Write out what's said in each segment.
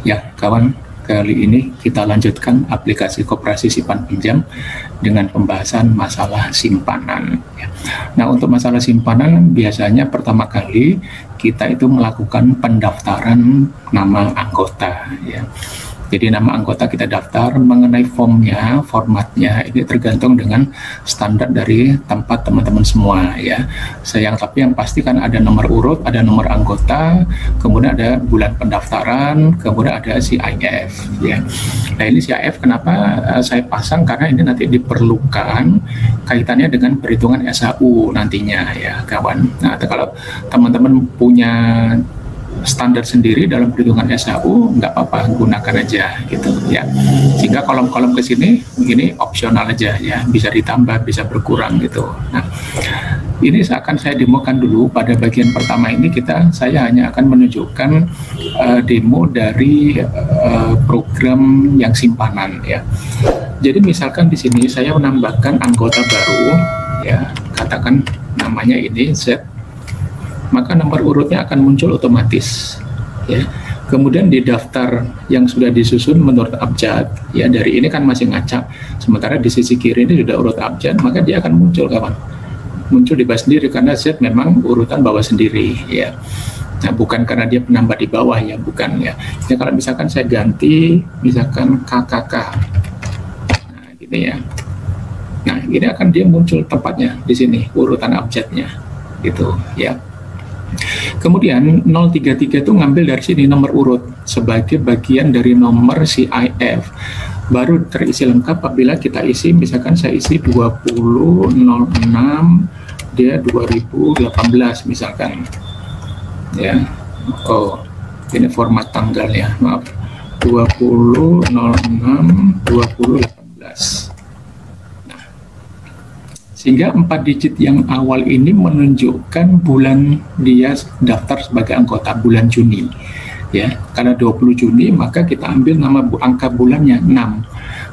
Ya, kawan, kali ini kita lanjutkan aplikasi koperasi simpan pinjam dengan pembahasan masalah simpanan. Nah, untuk masalah simpanan biasanya pertama kali kita itu melakukan pendaftaran nama anggota, ya. Jadi nama anggota kita daftar, mengenai formnya, formatnya ini tergantung dengan standar dari tempat teman-teman semua, ya. Tapi yang pasti kan ada nomor urut, ada nomor anggota, kemudian ada bulan pendaftaran, kemudian ada CIF, ya. Nah, ini CIF kenapa saya pasang, karena ini nanti diperlukan kaitannya dengan perhitungan SHU nantinya, ya kawan. Nah, kalau teman-teman punya standar sendiri dalam perhitungan SHU, nggak apa-apa, gunakan aja gitu, ya. Sehingga kolom-kolom ke sini ini opsional aja, ya, bisa ditambah, bisa berkurang gitu. Nah, ini akan saya demokan dulu. Pada bagian pertama ini saya hanya akan menunjukkan demo dari program yang simpanan, ya. Jadi misalkan di sini saya menambahkan anggota baru, ya, katakan namanya ini Z, maka nomor urutnya akan muncul otomatis, ya. Kemudian di daftar yang sudah disusun menurut abjad, ya, dari ini kan masih ngacak, sementara di sisi kiri ini sudah urut abjad, maka dia akan muncul, kawan, muncul di bawah sendiri, karena Z memang urutan bawah sendiri, ya. Nah, bukan karena dia penambah di bawah, ya, bukan, ya. Jadi kalau misalkan saya ganti misalkan KKK, nah gini, ya. Nah, ini akan dia muncul tempatnya di sini, urutan abjadnya gitu, ya. Kemudian 033 itu ngambil dari sini nomor urut sebagai bagian dari nomor CIF, baru terisi lengkap apabila kita isi, misalkan saya isi 2006 dia 2018 misalkan, ya. Oh, ini format tanggalnya, maaf, 2006/2018. Sehingga 4 digit yang awal ini menunjukkan bulan dia daftar sebagai anggota, bulan Juni, ya. Karena 20 Juni maka kita ambil nama angka bulannya 6,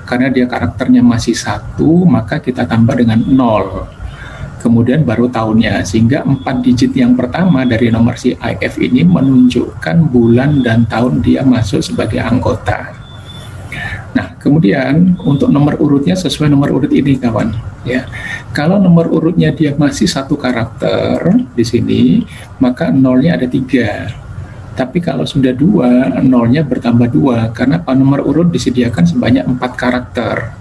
karena dia karakternya masih 1 maka kita tambah dengan 0, kemudian baru tahunnya, sehingga 4 digit yang pertama dari nomor CIF ini menunjukkan bulan dan tahun dia masuk sebagai anggota. Nah, kemudian untuk nomor urutnya sesuai nomor urut ini, kawan, ya. Kalau nomor urutnya dia masih 1 karakter di sini, maka nolnya ada 3. Tapi kalau sudah 2, nolnya bertambah 2, karena nomor urut disediakan sebanyak 4 karakter.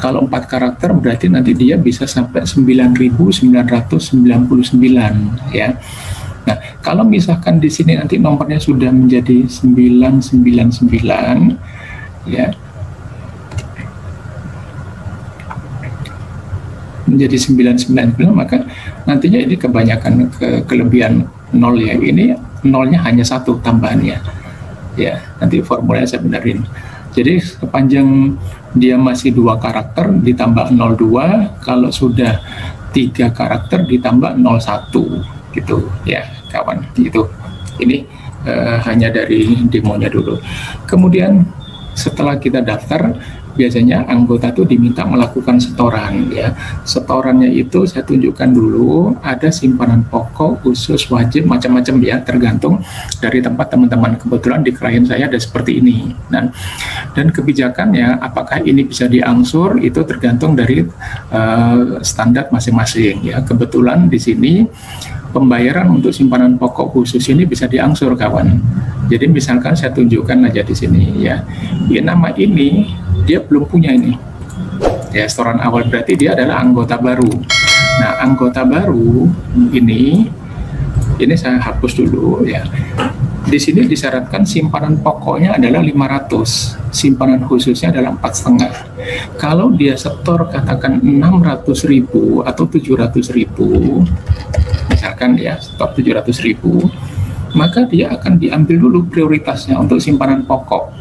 Kalau 4 karakter berarti nanti dia bisa sampai 9.999, ya. Nah, kalau misalkan di sini nanti nomornya sudah menjadi 999, ya, menjadi 999, maka nantinya ini kebanyakan kelebihan 0, ya. Ini nolnya hanya 1 tambahannya, ya. Nanti formulanya saya benerin. Jadi sepanjang dia masih 2 karakter ditambah 02, kalau sudah 3 karakter ditambah 01 gitu, ya kawan. Itu ini hanya dari demonya dulu. Kemudian setelah kita daftar, biasanya anggota itu diminta melakukan setoran, ya. Setorannya itu saya tunjukkan dulu, ada simpanan pokok, khusus, wajib, macam-macam, ya, tergantung dari tempat teman-teman. Kebetulan di klien saya ada seperti ini. Dan kebijakannya apakah ini bisa diangsur itu tergantung dari standar masing-masing, ya. Kebetulan di sini pembayaran untuk simpanan pokok khusus ini bisa diangsur, kawan. Jadi misalkan saya tunjukkan aja di sini, ya. Ya, nama ini dia belum punya ini, ya, setoran awal, berarti dia adalah anggota baru. Nah, anggota baru ini saya hapus dulu, ya. Di sini disyaratkan simpanan pokoknya adalah 500, simpanan khususnya adalah 4,5. Kalau dia setor katakan 600.000 atau 700.000, misalkan, ya, setor 700.000, maka dia akan diambil dulu prioritasnya untuk simpanan pokok,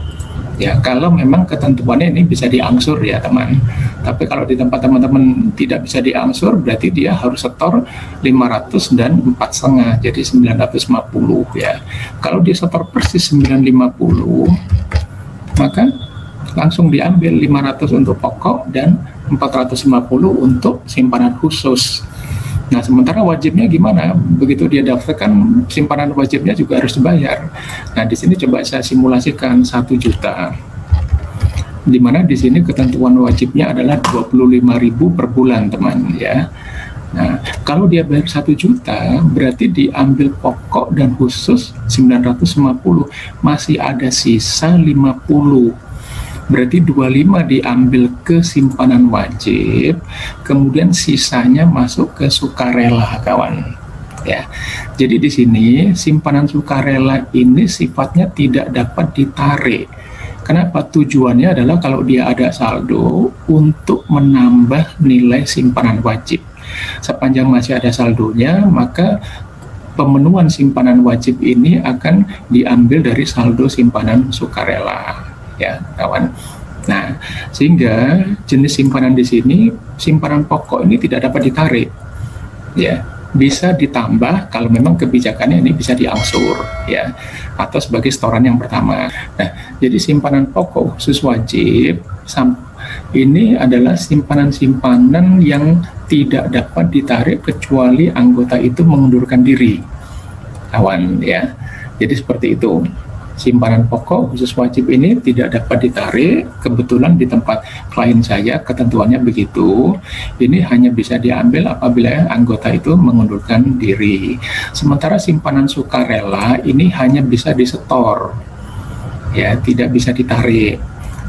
ya. Kalau memang ketentuannya ini bisa diangsur, ya teman. Tapi kalau di tempat teman-teman tidak bisa diangsur, berarti dia harus setor 500 dan 4,5, jadi 950, ya. Kalau dia setor persis 950, maka langsung diambil 500 untuk pokok dan 450 untuk simpanan khusus. Nah, sementara wajibnya gimana? Begitu dia daftarkan, simpanan wajibnya juga harus dibayar. Nah, di sini coba saya simulasikan 1 juta. Di mana di sini ketentuan wajibnya adalah 25.000 per bulan, teman, ya. Nah, kalau dia bayar 1 juta, berarti diambil pokok dan khusus 950, masih ada sisa 50. Berarti 25 diambil ke simpanan wajib, kemudian sisanya masuk ke sukarela, kawan. Ya. Jadi di sini simpanan sukarela ini sifatnya tidak dapat ditarik. Kenapa? Tujuannya adalah kalau dia ada saldo untuk menambah nilai simpanan wajib. Sepanjang masih ada saldonya, maka pemenuhan simpanan wajib ini akan diambil dari saldo simpanan sukarela. Ya, kawan. Nah, sehingga jenis simpanan di sini, simpanan pokok ini tidak dapat ditarik. Ya, bisa ditambah kalau memang kebijakannya ini bisa diangsur, ya, atau sebagai setoran yang pertama. Nah, jadi simpanan pokok khusus wajib ini adalah simpanan-simpanan yang tidak dapat ditarik kecuali anggota itu mengundurkan diri, kawan, ya. Jadi seperti itu. Simpanan pokok khusus wajib ini tidak dapat ditarik. Kebetulan di tempat klien saya ketentuannya begitu. Ini hanya bisa diambil apabila anggota itu mengundurkan diri. Sementara simpanan sukarela ini hanya bisa disetor, ya, tidak bisa ditarik.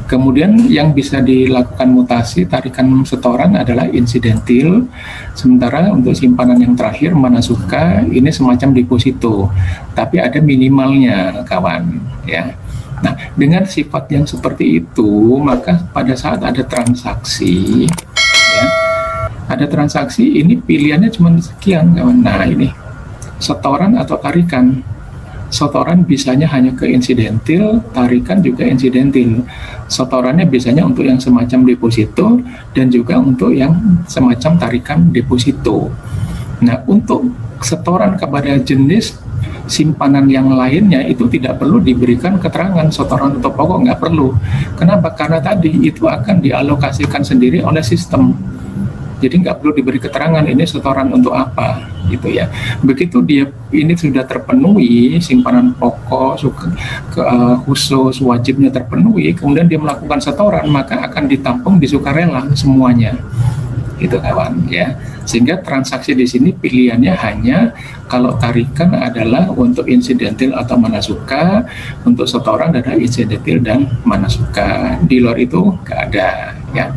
Kemudian yang bisa dilakukan mutasi tarikan setoran adalah insidentil. Sementara untuk simpanan yang terakhir manasuka ini semacam deposito, tapi ada minimalnya, kawan, ya. Nah, dengan sifat yang seperti itu, maka pada saat ada transaksi, ya, ada transaksi ini pilihannya cuma sekian, kawan. Nah, ini setoran atau tarikan. Setoran bisanya hanya ke insidentil, tarikan juga insidentil. Setorannya biasanya untuk yang semacam deposito dan juga untuk yang semacam tarikan deposito. Nah, untuk setoran kepada jenis simpanan yang lainnya itu tidak perlu diberikan keterangan setoran atau pokok, nggak perlu. Kenapa? Karena tadi itu akan dialokasikan sendiri oleh sistem. Jadi nggak perlu diberi keterangan ini setoran untuk apa, gitu ya. Begitu dia ini sudah terpenuhi, simpanan pokok khusus wajibnya terpenuhi, kemudian dia melakukan setoran, maka akan ditampung di sukarela semuanya, gitu, kawan, ya. Sehingga transaksi di sini pilihannya hanya kalau tarikan adalah untuk insidentil atau manasuka, untuk setoran adalah insidentil dan manasuka. Di luar itu nggak ada, ya.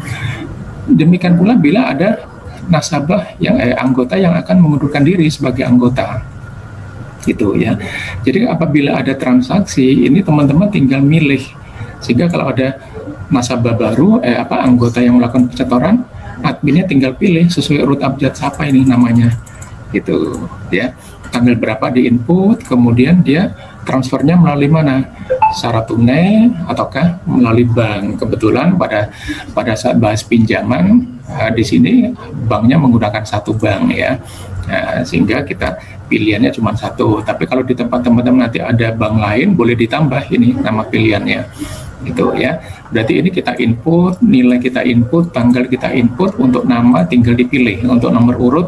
Demikian pula bila ada nasabah yang anggota yang akan mengundurkan diri sebagai anggota, gitu, ya. Jadi apabila ada transaksi ini teman-teman tinggal milih, sehingga kalau ada nasabah baru anggota yang melakukan setoran, adminnya tinggal pilih sesuai urut abjad siapa ini namanya, gitu, ya. Tanggal berapa di input, kemudian dia transfernya melalui mana, secara tunai ataukah melalui bank. Kebetulan pada saat bahas pinjaman di sini banknya menggunakan satu bank, ya. Nah, sehingga kita pilihannya cuma satu. Tapi kalau di tempat teman-teman nanti ada bank lain, boleh ditambah ini nama pilihannya, gitu, ya. Berarti ini kita input, nilai kita input, tanggal kita input, untuk nama tinggal dipilih, untuk nomor urut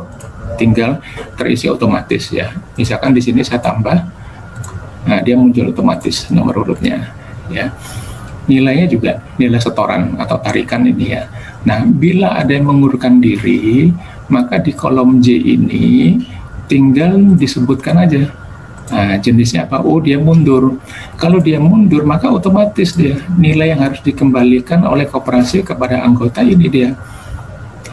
tinggal terisi otomatis, ya. Misalkan di sini saya tambah, nah dia muncul otomatis nomor urutnya, ya. Nilainya juga nilai setoran atau tarikan ini, ya. Nah, bila ada yang mengundurkan diri, maka di kolom J ini tinggal disebutkan aja. Nah, jenisnya apa? Oh, dia mundur. Kalau dia mundur, maka otomatis dia nilai yang harus dikembalikan oleh koperasi kepada anggota ini dia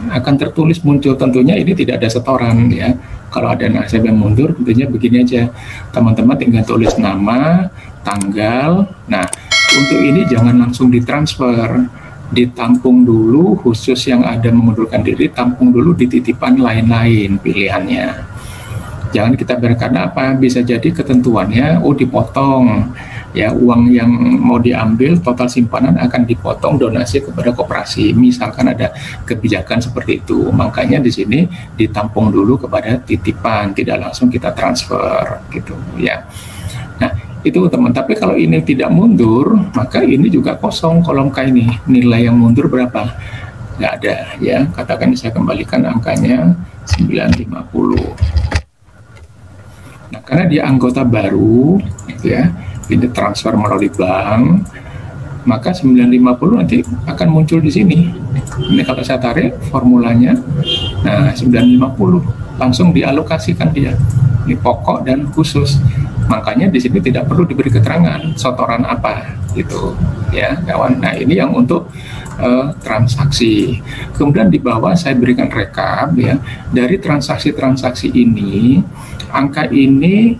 akan tertulis muncul. Tentunya ini tidak ada setoran, ya. Kalau ada nasabah yang mundur, tentunya begini aja, teman-teman tinggal tulis nama, tanggal. Nah, untuk ini jangan langsung ditransfer, ditampung dulu, khusus yang ada mengundurkan diri, tampung dulu di titipan lain-lain pilihannya. Jangan kita biarkan apa, bisa jadi ketentuannya, oh dipotong, ya, uang yang mau diambil total simpanan akan dipotong donasi kepada koperasi. Misalkan ada kebijakan seperti itu, makanya di sini ditampung dulu kepada titipan, tidak langsung kita transfer, gitu, ya. Nah, itu teman. Tapi kalau ini tidak mundur, maka ini juga kosong kolom K ini. Nilai yang mundur berapa? nggak ada ya. Katakan saya kembalikan angkanya 950. Nah, karena dia anggota baru gitu ya, ini transfer melalui bank, maka 950 nanti akan muncul di sini. Ini kalau saya tarik formulanya, nah 950 langsung dialokasikan dia. Ini pokok dan khusus. Makanya di sini tidak perlu diberi keterangan setoran apa gitu ya kawan. Nah, ini yang untuk transaksi. Kemudian di bawah saya berikan rekap ya, dari transaksi-transaksi ini, angka ini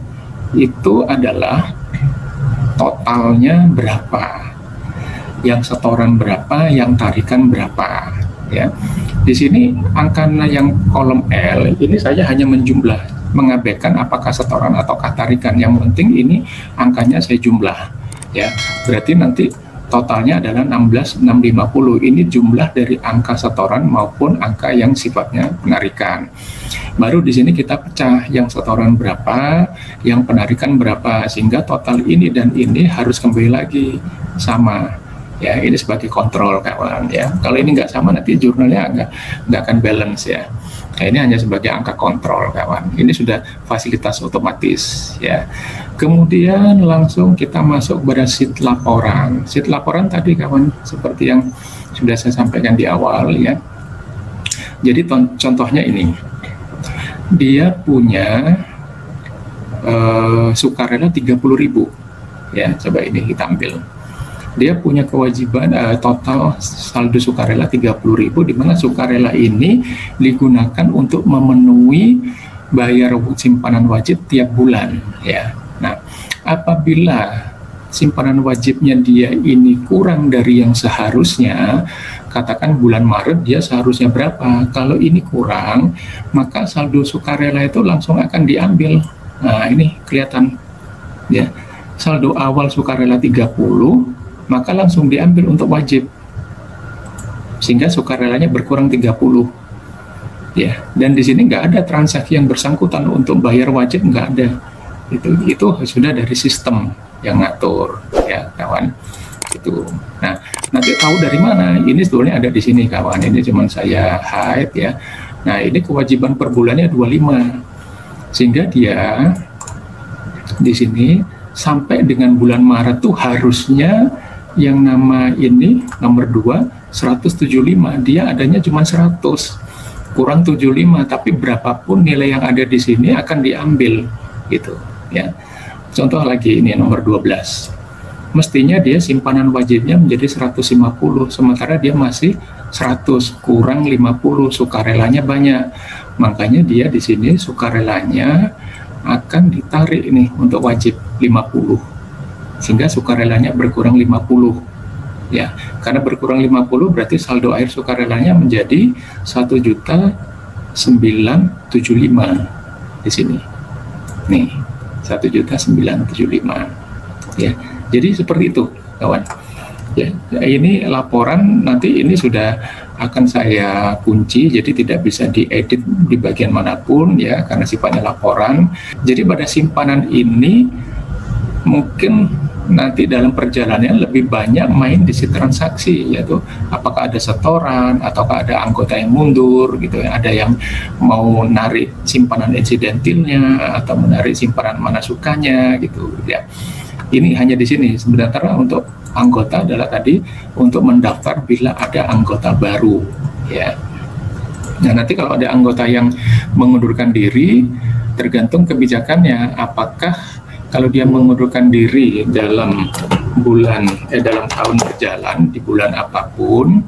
itu adalah totalnya berapa, yang setoran berapa, yang tarikan berapa ya. Di sini angka yang kolom L ini saya hanya menjumlah, mengabaikan apakah setoran atau tarikan. Yang penting ini angkanya saya jumlah ya. Berarti nanti totalnya adalah 16.650. Ini jumlah dari angka setoran maupun angka yang sifatnya penarikan. Baru di sini kita pecah yang setoran berapa, yang penarikan berapa, sehingga total ini dan ini harus kembali lagi sama. Ya, ini sebagai kontrol kawan ya. Kalau ini nggak sama nanti jurnalnya nggak akan balance ya. Nah, ini hanya sebagai angka kontrol kawan. Ini sudah fasilitas otomatis ya. Kemudian langsung kita masuk pada sheet laporan. Sheet laporan tadi kawan seperti yang sudah saya sampaikan di awal ya. Jadi contohnya ini, dia punya sukarela 30.000 ya. Coba ini kita ambil. Dia punya kewajiban total saldo sukarela 30.000, di mana sukarela ini digunakan untuk memenuhi bayar simpanan wajib tiap bulan ya. Nah, apabila simpanan wajibnya dia ini kurang dari yang seharusnya, katakan bulan Maret dia seharusnya berapa, kalau ini kurang, maka saldo sukarela itu langsung akan diambil. Nah, ini kelihatan ya, saldo awal sukarela 30, maka langsung diambil untuk wajib, sehingga sukarelanya berkurang 30 ya. Dan di sini nggak ada transaksi yang bersangkutan untuk bayar wajib, nggak ada. Itu sudah dari sistem yang ngatur ya kawan itu. Nah, nanti tahu dari mana? Ini sebetulnya ada di sini kawan, ini cuman saya hide ya. Nah, ini kewajiban per bulannya 25, sehingga dia di sini sampai dengan bulan Maret tuh harusnya yang nama ini nomor 2 175, dia adanya cuma 100 kurang 75, tapi berapapun nilai yang ada di sini akan diambil gitu ya. Contoh lagi ini nomor 12, mestinya dia simpanan wajibnya menjadi 150, sementara dia masih 100 kurang 50, sukarelanya banyak, makanya dia di sini sukarelanya akan ditarik ini untuk wajib 50, sehingga sukarelanya berkurang 50 ya. Karena berkurang 50 berarti saldo akhir sukarelanya menjadi 1.975 di sini. Nih, 1.975 ya. Jadi seperti itu kawan. Ya, ini laporan nanti ini sudah akan saya kunci, jadi tidak bisa diedit di bagian manapun ya, karena sifatnya laporan. Jadi pada simpanan ini mungkin nanti dalam perjalanan lebih banyak main di sheet transaksi, yaitu apakah ada setoran ataukah ada anggota yang mundur gitu ya, ada yang mau narik simpanan insidentilnya atau menarik simpanan manasukanya gitu ya. Ini hanya di sini. Sementara untuk anggota adalah tadi untuk mendaftar bila ada anggota baru ya. Nah, nanti kalau ada anggota yang mengundurkan diri, tergantung kebijakannya, apakah kalau dia mengundurkan diri dalam dalam tahun berjalan di bulan apapun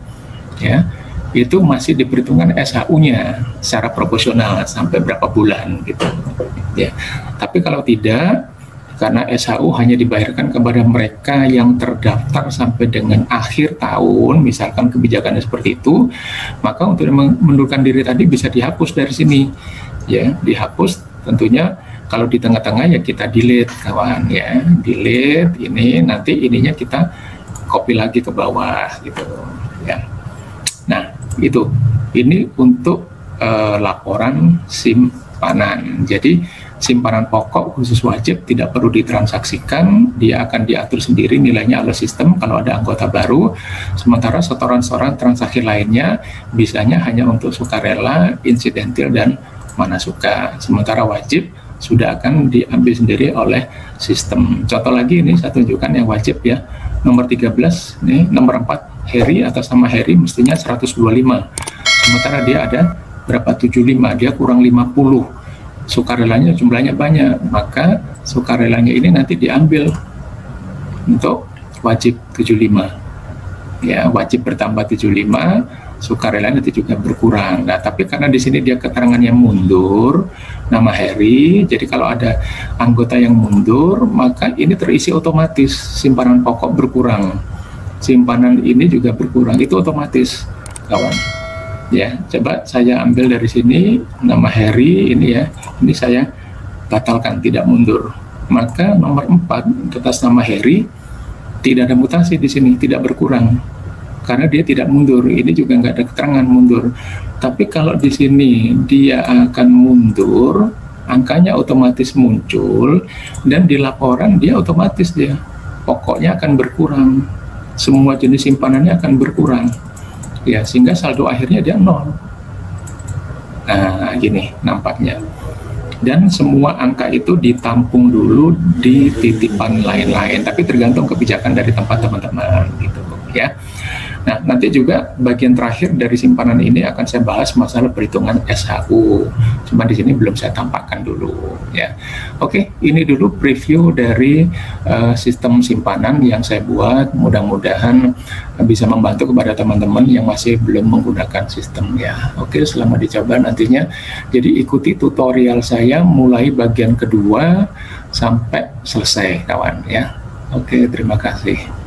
ya, itu masih diperhitungkan SHU-nya secara proporsional sampai berapa bulan gitu ya. Tapi kalau tidak, karena SHU hanya dibayarkan kepada mereka yang terdaftar sampai dengan akhir tahun, misalkan kebijakannya seperti itu, maka untuk mengundurkan diri tadi bisa dihapus dari sini ya, dihapus tentunya. Kalau di tengah-tengah ya kita delete kawan ya, delete ini, nanti ininya kita copy lagi ke bawah gitu ya. Nah, itu ini untuk laporan simpanan. Jadi simpanan pokok khusus wajib tidak perlu ditransaksikan, dia akan diatur sendiri nilainya oleh sistem kalau ada anggota baru. Sementara setoran-setoran transaksi lainnya bisanya hanya untuk sukarela, insidentil, dan mana suka. Sementara wajib sudah akan diambil sendiri oleh sistem. Contoh lagi ini saya tunjukkan yang wajib ya. Nomor 13, nih nomor 4, Heri atas nama Heri mestinya 125. Sementara dia ada berapa? 75, dia kurang 50. Sukarelanya jumlahnya banyak, maka sukarelanya ini nanti diambil untuk wajib 75. Ya, wajib bertambah 75, sukarelanya nanti juga berkurang. Nah, tapi karena di sini dia keterangannya mundur, nama Heri, jadi kalau ada anggota yang mundur, maka ini terisi otomatis, simpanan pokok berkurang. Simpanan ini juga berkurang, itu otomatis, kawan. Ya, coba saya ambil dari sini nama Heri ini ya, ini saya batalkan, tidak mundur. Maka nomor 4 atas nama Heri tidak ada mutasi di sini, tidak berkurang karena dia tidak mundur. Ini juga nggak ada keterangan mundur. Tapi kalau di sini dia akan mundur, angkanya otomatis muncul dan di laporan dia otomatis dia pokoknya akan berkurang, semua jenis simpanannya akan berkurang. Ya, sehingga saldo akhirnya dia 0. Nah, gini nampaknya. Dan semua angka itu ditampung dulu di titipan lain-lain, tapi tergantung kebijakan dari tempat teman-teman gitu ya. Nah, nanti juga bagian terakhir dari simpanan ini akan saya bahas masalah perhitungan SHU. Cuma di sini belum saya tampakkan dulu ya. Oke, ini dulu preview dari sistem simpanan yang saya buat. Mudah-mudahan bisa membantu kepada teman-teman yang masih belum menggunakan sistem ya. Oke, selamat dicoba nantinya. Jadi ikuti tutorial saya mulai bagian kedua sampai selesai kawan ya. Oke, terima kasih.